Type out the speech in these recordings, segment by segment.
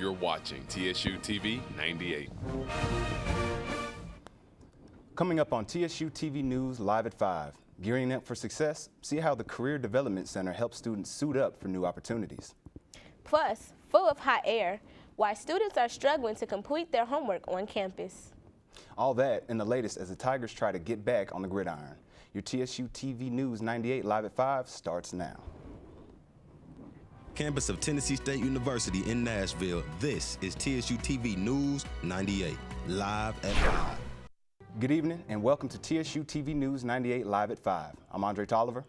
You're watching TSU-TV 98. Coming up on TSU-TV News Live at 5. Gearing up for success? See how the Career Development Center helps students suit up for new opportunities. Plus, full of hot air, why students are struggling to complete their homework on campus. All that and the latest as the Tigers try to get back on the gridiron. Your TSU-TV News 98 Live at 5 starts now. Campus of Tennessee State University in Nashville, this is TSU-TV News 98, Live at 5. Good evening and welcome to TSU-TV News 98 Live at 5. I'm Andre Toliver.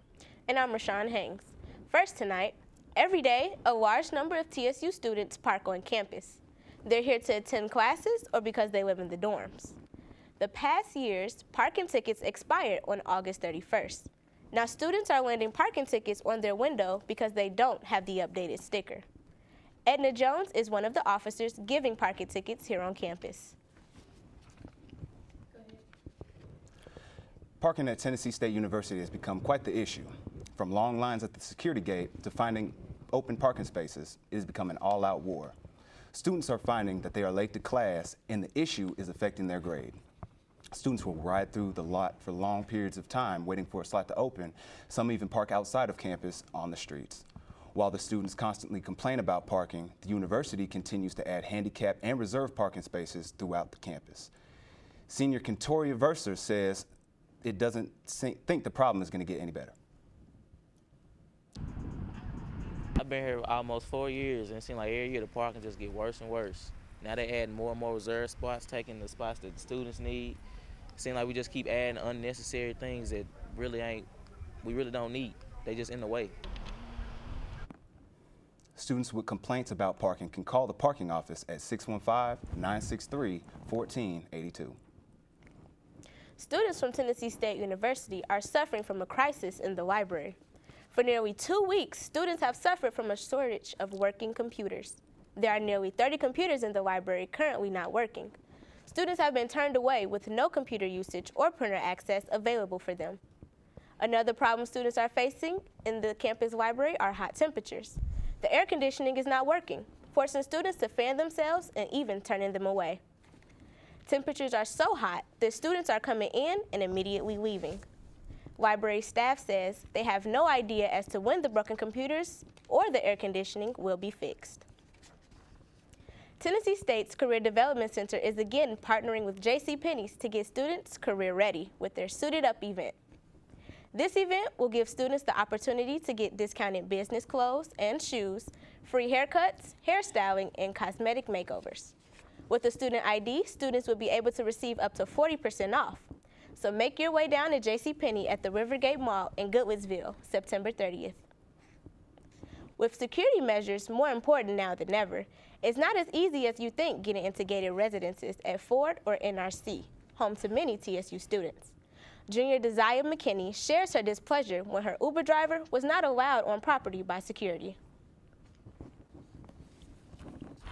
And I'm Rashaun Haynes. First tonight, every day, a large number of TSU students park on campus. They're here to attend classes or because they live in the dorms. The past years, parking tickets expired on August 31st. Now students are landing parking tickets on their window because they don't have the updated sticker. Edna Jones is one of the officers giving parking tickets here on campus. Parking at Tennessee State University has become quite the issue. From long lines at the security gate to finding open parking spaces, it has become an all-out war. Students are finding that they are late to class and the issue is affecting their grade. Students will ride through the lot for long periods of time waiting for a slot to open. Some even park outside of campus on the streets. While the students constantly complain about parking, the university continues to add handicap and reserved parking spaces throughout the campus. Senior Kentoria Verser says it doesn't think the problem is going to get any better. I've been here almost 4 years, and it seems like every year the parking just get worse and worse. Now they add more and more reserved spots, taking the spots that the students need. It seems like we just keep adding unnecessary things that we really don't need. They just in the way. Students with complaints about parking can call the parking office at 615-963-1482. Students from Tennessee State University are suffering from a crisis in the library. For nearly 2 weeks, students have suffered from a shortage of working computers. There are nearly 30 computers in the library currently not working. Students have been turned away with no computer usage or printer access available for them. Another problem students are facing in the campus library are hot temperatures. The air conditioning is not working, forcing students to fan themselves and even turning them away. Temperatures are so hot that students are coming in and immediately leaving. Library staff says they have no idea as to when the broken computers or the air conditioning will be fixed. Tennessee State's Career Development Center is again partnering with JCPenney's to get students career ready with their Suited Up event. This event will give students the opportunity to get discounted business clothes and shoes, free haircuts, hairstyling, and cosmetic makeovers. With a student ID, students will be able to receive up to 40% off. So make your way down to JCPenney at the Rivergate Mall in Goodlettsville, September 30th. With security measures more important now than ever, it's not as easy as you think getting into gated residences at Ford or NRC, home to many TSU students. Junior Desire McKinney shares her displeasure when her Uber driver was not allowed on property by security.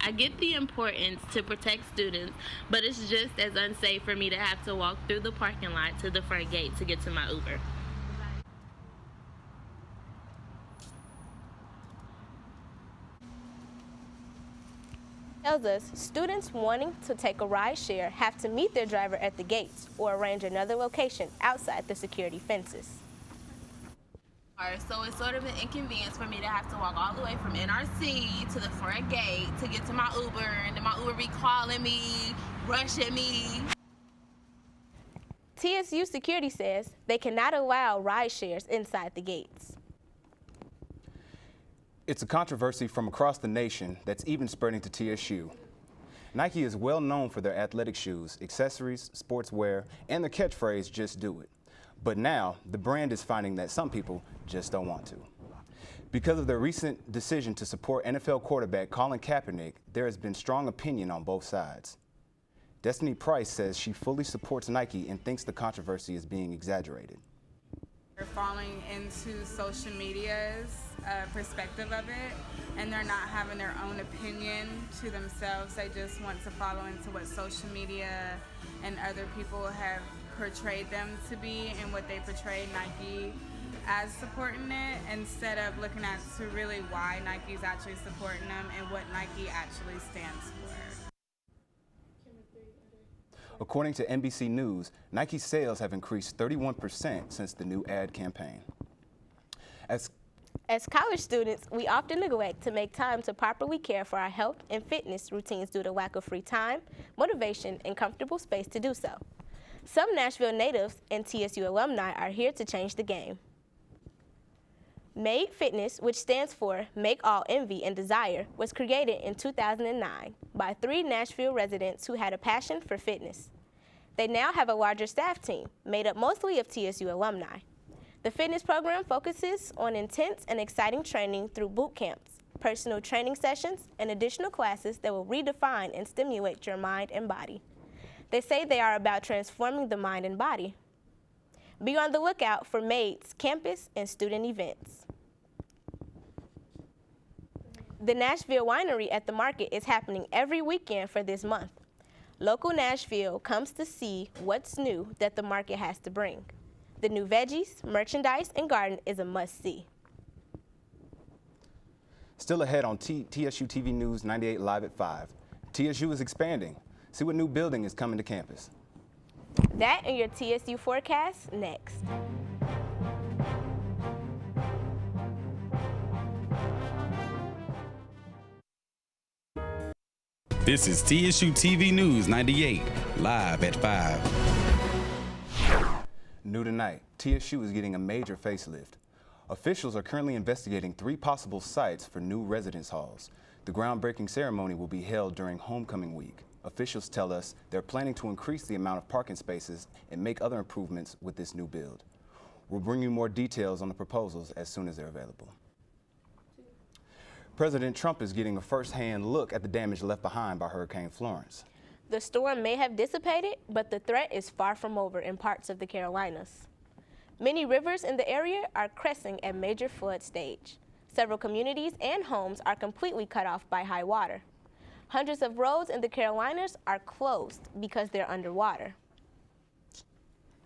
I get the importance to protect students, but it's just as unsafe for me to have to walk through the parking lot to the front gate to get to my Uber. Tells us students wanting to take a ride share have to meet their driver at the gates or arrange another location outside the security fences. So it's sort of an inconvenience for me to have to walk all the way from NRC to the front gate to get to my Uber, and then my Uber be calling me, rushing me. TSU security says they cannot allow ride shares inside the gates. It's a controversy from across the nation that's even spreading to TSU. Nike is well known for their athletic shoes, accessories, sportswear, and their catchphrase, "Just do it." But now, the brand is finding that some people just don't want to. Because of their recent decision to support NFL quarterback Colin Kaepernick, there has been strong opinion on both sides. Destiny Price says she fully supports Nike and thinks the controversy is being exaggerated. They're falling into social media's perspective of it, and they're not having their own opinion to themselves. They just want to follow into what social media and other people have portrayed them to be and what they portray Nike as supporting it instead of looking at to really why Nike's actually supporting them and what Nike actually stands for. According to NBC News, Nike sales have increased 31% since the new ad campaign. As college students, we often neglect to make time to properly care for our health and fitness routines due to lack of free time, motivation, and comfortable space to do so. Some Nashville natives and TSU alumni are here to change the game. Made Fitness, which stands for Make All Envy and Desire, was created in 2009 by 3 Nashville residents who had a passion for fitness. They now have a larger staff team, made up mostly of TSU alumni. The fitness program focuses on intense and exciting training through boot camps, personal training sessions, and additional classes that will redefine and stimulate your mind and body. They say they are about transforming the mind and body. Be on the lookout for Made's campus and student events. The Nashville Winery at the Market is happening every weekend for this month. Local Nashville comes to see what's new that the market has to bring. The new veggies, merchandise, and garden is a must-see. Still ahead on TSU-TV News 98 Live at 5. TSU is expanding. See what new building is coming to campus. That and your TSU forecast next. This is TSU-TV News 98 Live at 5. New tonight, TSU is getting a major facelift. Officials are currently investigating 3 possible sites for new residence halls. The groundbreaking ceremony will be held during homecoming week. Officials tell us they're planning to increase the amount of parking spaces and make other improvements with this new build. We'll bring you more details on the proposals as soon as they're available. President Trump is getting a first-hand look at the damage left behind by Hurricane Florence. The storm may have dissipated, but the threat is far from over in parts of the Carolinas. Many rivers in the area are cresting at major flood stage. Several communities and homes are completely cut off by high water. Hundreds of roads in the Carolinas are closed because they're underwater.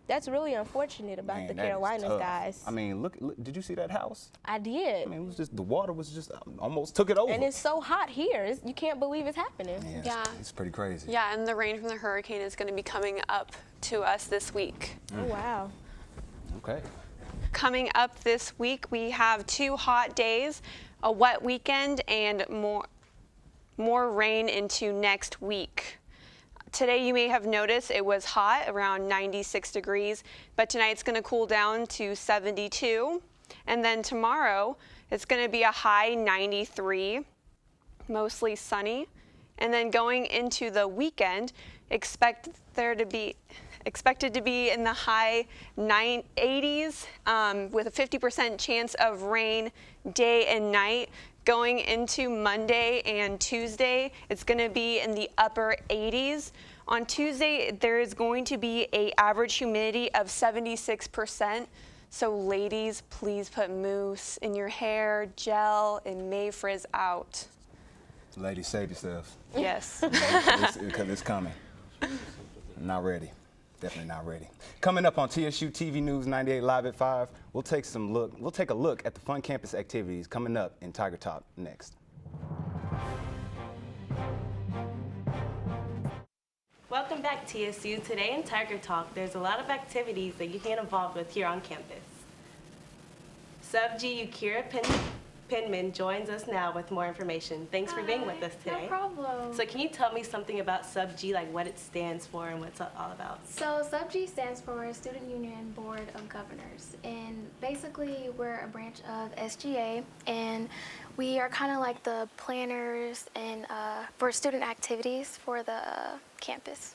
That's really unfortunate about the Carolinas, guys. I mean, look, did you see that house? I did. I mean, it was just, the water was just almost took it over. And it's so hot here. You can't believe it's happening. Yeah. It's pretty crazy. Yeah, and the rain from the hurricane is going to be coming up to us this week. Oh, wow. Okay. Coming up this week, we have 2 hot days, a wet weekend, and more rain into next week. Today you may have noticed it was hot, around 96 degrees, but tonight it's going to cool down to 72. And then tomorrow it's going to be a high 93, mostly sunny. And then going into the weekend, expected to be in the high 80s with a 50% chance of rain day and night. Going into Monday and Tuesday, it's going to be in the upper 80s. On Tuesday, there is going to be an average humidity of 76%. So ladies, please put mousse in your hair, gel, and may frizz out. Ladies, save yourselves. Yes. Because it's coming. Not ready. Definitely not ready. Coming up on TSU-TV News 98 Live at 5, we'll take a look at the fun campus activities coming up in Tiger Talk next. Welcome back, TSU. Today in Tiger Talk, there's a lot of activities that you can get involved with here on campus. Sub-GU Kierra Penman joins us now with more information. Thanks for being with us today. No problem. So can you tell me something about Sub-G, like what it stands for and what it's all about? So Sub-G stands for Student Union Board of Governors, and basically we're a branch of SGA, and we are kind of like the planners and for student activities for the campus.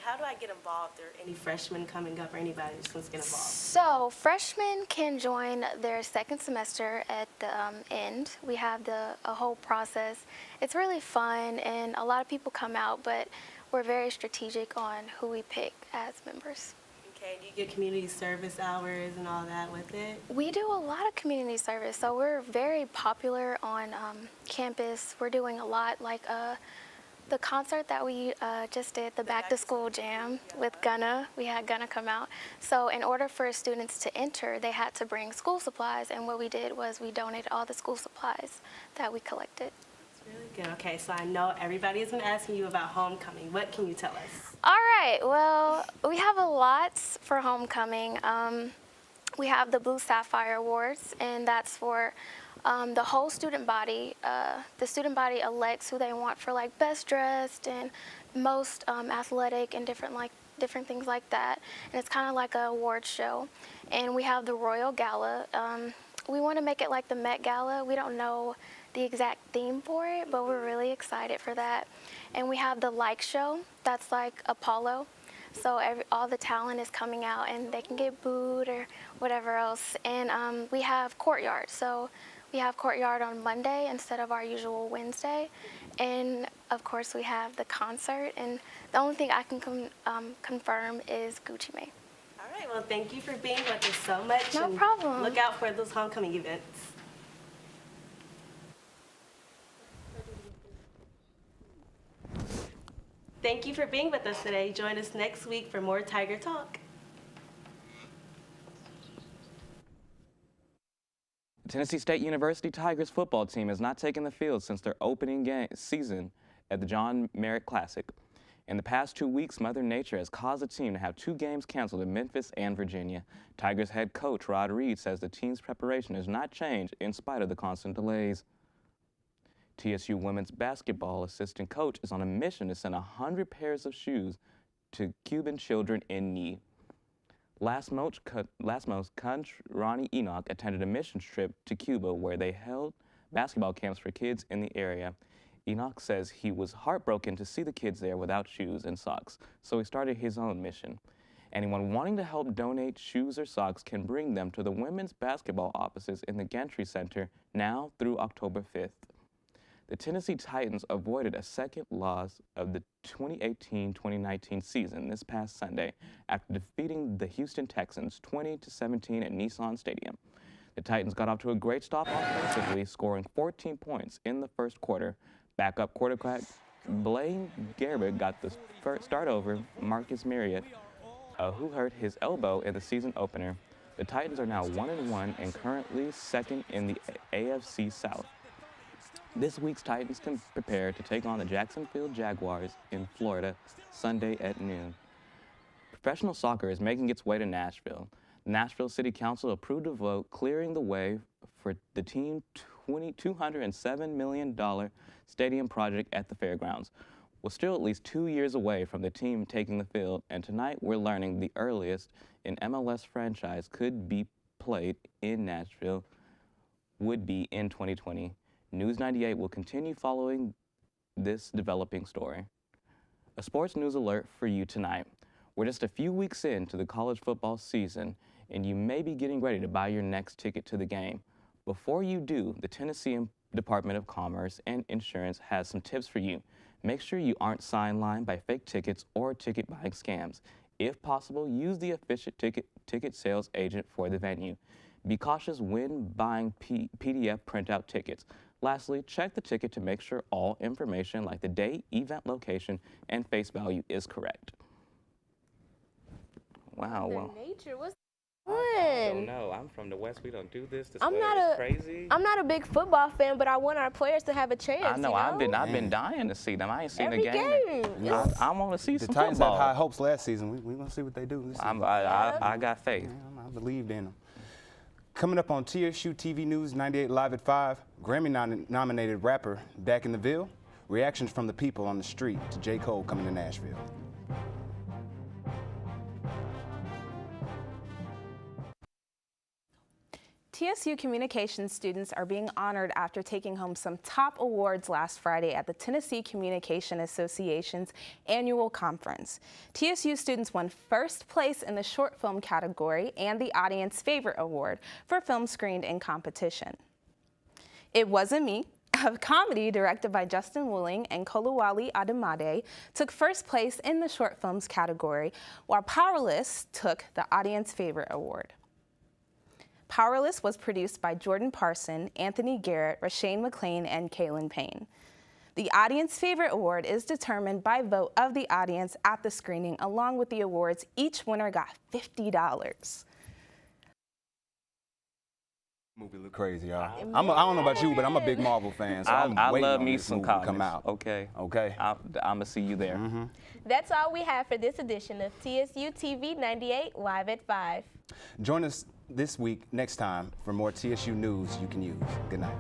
How do I get involved, or any freshmen coming up, or anybody who just wants to get involved? So freshmen can join their second semester at the end. We have a whole process. It's really fun, and a lot of people come out, but we're very strategic on who we pick as members. Okay, do you get community service hours and all that with it? We do a lot of community service, so we're very popular on campus. We're doing a lot, like The concert that we just did, the Back to School Jam with Gunna, we had Gunna come out. So in order for students to enter, they had to bring school supplies, and what we did was we donated all the school supplies that we collected. That's really good. Okay, so I know everybody has been asking you about homecoming. What can you tell us? All right, well, we have a lot for homecoming. We have the Blue Sapphire Awards, and that's for the whole student body. The student body elects who they want for like best dressed and most athletic and different things like that. And it's kind of like an award show. And we have the Royal Gala. We want to make it like the Met Gala. We don't know the exact theme for it, but we're really excited for that. And we have the Like Show. That's like Apollo. So all the talent is coming out and they can get booed or whatever else. And we have Courtyard. So we have Courtyard on Monday instead of our usual Wednesday. And of course we have the concert. And the only thing I can confirm is Gucci Mane. All right, well, thank you for being with us so much. No problem. Look out for those homecoming events. Thank you for being with us today. Join us next week for more Tiger Talk. The Tennessee State University Tigers football team has not taken the field since their opening season at the John Merritt Classic. In the past 2 weeks, Mother Nature has caused the team to have 2 games canceled in Memphis and Virginia. Tigers head coach Rod Reed says the team's preparation has not changed in spite of the constant delays. TSU women's basketball assistant coach is on a mission to send 100 pairs of shoes to Cuban children in need. Last month, Coach Ronnie Enoch attended a mission trip to Cuba where they held basketball camps for kids in the area. Enoch says he was heartbroken to see the kids there without shoes and socks, so he started his own mission. Anyone wanting to help donate shoes or socks can bring them to the women's basketball offices in the Gentry Center now through October 5th. The Tennessee Titans avoided a second loss of the 2018-2019 season this past Sunday after defeating the Houston Texans 20-17 at Nissan Stadium. The Titans got off to a great start offensively, scoring 14 points in the first quarter. Backup quarterback Blaine Gabbert got the first start over Marcus Marriott, who hurt his elbow in the season opener. The Titans are now 1-1 and currently second in the AFC South. This week's Titans can prepare to take on the Jacksonville Jaguars in Florida Sunday at noon. Professional soccer is making its way to Nashville. The Nashville City Council approved a vote clearing the way for the team's $207 million stadium project at the fairgrounds. We're still at least 2 years away from the team taking the field, and tonight we're learning the earliest an MLS franchise could be played in Nashville would be in 2020. News 98 will continue following this developing story. A sports news alert for you tonight. We're just a few weeks into the college football season, and you may be getting ready to buy your next ticket to the game. Before you do, the Tennessee Department of Commerce and Insurance has some tips for you. Make sure you aren't sidelined by fake tickets or ticket buying scams. If possible, use the official ticket sales agent for the venue. Be cautious when buying PDF printout tickets. Lastly, check the ticket to make sure all information like the date, event location, and face value is correct. Wow, well. Nature, what's I don't know. I'm from the West. We don't do this. This I'm weather is crazy. I'm not a big football fan, but I want our players to have a chance. I know. You know? I've been dying to see them. I ain't seen Every a game. I want to see some The Titans football. had high hopes last season. We're going to see what they do this season. I got faith. Yeah, I believed in them. Coming up on TSU-TV News 98 Live at 5, Grammy-nominated rapper Back in the Ville, reactions from the people on the street to J. Cole coming to Nashville. TSU communications students are being honored after taking home some top awards last Friday at the Tennessee Communication Association's annual conference. TSU students won first place in the short film category and the Audience Favorite Award for film screened in competition. It Wasn't Me, a comedy directed by Justin Wooling and Kolawole Adamade, took first place in the short films category, while Powerless took the Audience Favorite Award. Powerless was produced by Jordan Parson, Anthony Garrett, Rashane McClain, and Kaylin Payne. The audience favorite award is determined by vote of the audience at the screening. Along with the awards, each winner got $50. Movie look crazy, y'all. I don't know about you, but I'm a big Marvel fan, so I'm I waiting love on me this some movie to comics. come out. Okay. Okay. I'm gonna see you there. That's all we have for this edition of TSU TV 98 Live at 5. Join us this week, next time, for more TSU news you can use. Good night.